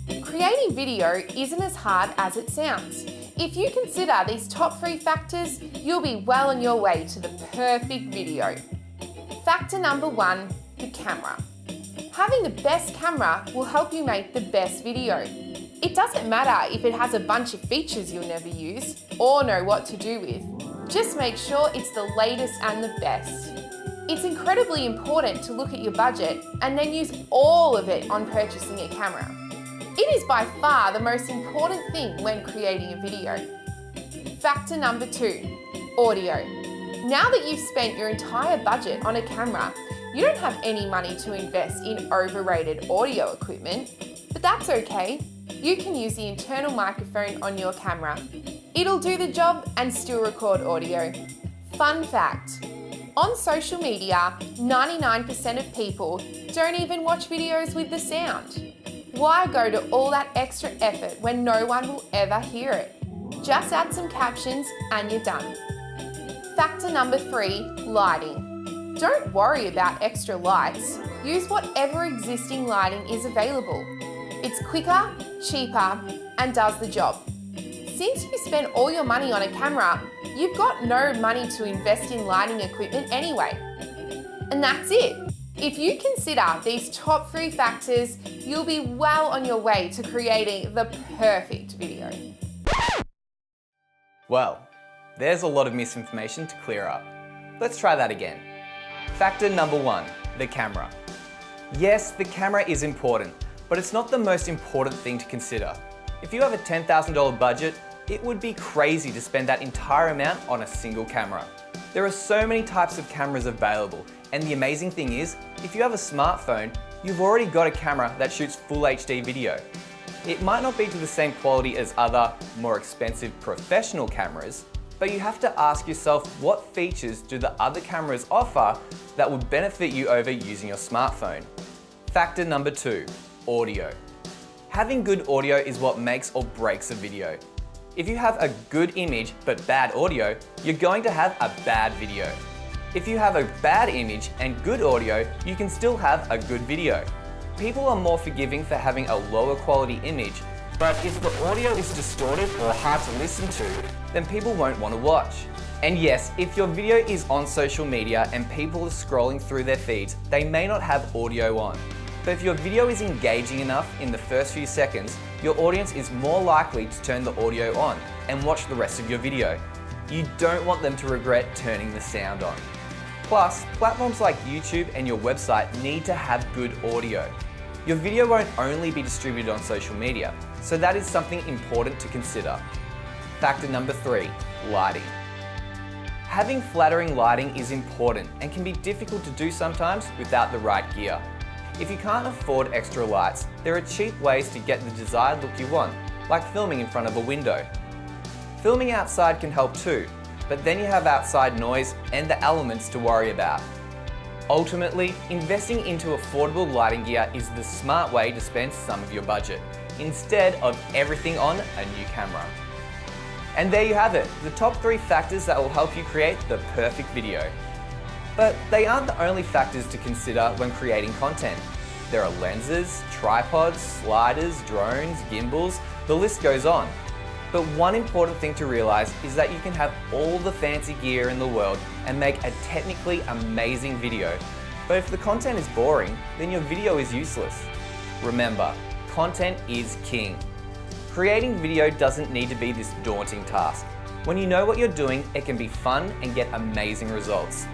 Creating video isn't as hard as it sounds. If you consider these top 3 factors, you'll be well on your way to the perfect video. Factor number 1, the camera. Having the best camera will help you make the best video. It doesn't matter if it has a bunch of features you'll never use or know what to do with. Just make sure it's the latest and the best. It's incredibly important to look at your budget and then use all of it on purchasing a camera. It is by far the most important thing when creating a video. Factor number 2, audio. Now that you've spent your entire budget on a camera, you don't have any money to invest in overrated audio equipment, but that's okay. You can use the internal microphone on your camera. It'll do the job and still record audio. Fun fact, on social media, 99% of people don't even watch videos with the sound. Why go to all that extra effort when no one will ever hear it? Just add some captions and you're done. Factor number 3, lighting. Don't worry about extra lights. Use whatever existing lighting is available. It's quicker, cheaper, and does the job. Since you spend all your money on a camera, you've got no money to invest in lighting equipment anyway. And that's it. If you consider these top 3 factors, you'll be well on your way to creating the perfect video. Well, there's a lot of misinformation to clear up. Let's try that again. Factor number 1, the camera. Yes, the camera is important, but it's not the most important thing to consider. If you have a $10,000 budget, it would be crazy to spend that entire amount on a single camera. There are so many types of cameras available, and the amazing thing is, if you have a smartphone, you've already got a camera that shoots full HD video. It might not be to the same quality as other, more expensive professional cameras, but you have to ask yourself, what features do the other cameras offer that would benefit you over using your smartphone? Factor number 2, audio. Having good audio is what makes or breaks a video. If you have a good image but bad audio, you're going to have a bad video. If you have a bad image and good audio, you can still have a good video. People are more forgiving for having a lower quality image, but if the audio is distorted or hard to listen to, then people won't want to watch. And yes, if your video is on social media and people are scrolling through their feeds, they may not have audio on. But if your video is engaging enough in the first few seconds, your audience is more likely to turn the audio on and watch the rest of your video. You don't want them to regret turning the sound on. Plus, platforms like YouTube and your website need to have good audio. Your video won't only be distributed on social media, so that is something important to consider. Factor number 3, lighting. Having flattering lighting is important and can be difficult to do sometimes without the right gear. If you can't afford extra lights, there are cheap ways to get the desired look you want, like filming in front of a window. Filming outside can help too, but then you have outside noise and the elements to worry about. Ultimately, investing into affordable lighting gear is the smart way to spend some of your budget, instead of everything on a new camera. And there you have it, the top 3 factors that will help you create the perfect video. But they aren't the only factors to consider when creating content. There are lenses, tripods, sliders, drones, gimbals, the list goes on. But one important thing to realize is that you can have all the fancy gear in the world and make a technically amazing video. But if the content is boring, then your video is useless. Remember, content is king. Creating video doesn't need to be this daunting task. When you know what you're doing, it can be fun and get amazing results.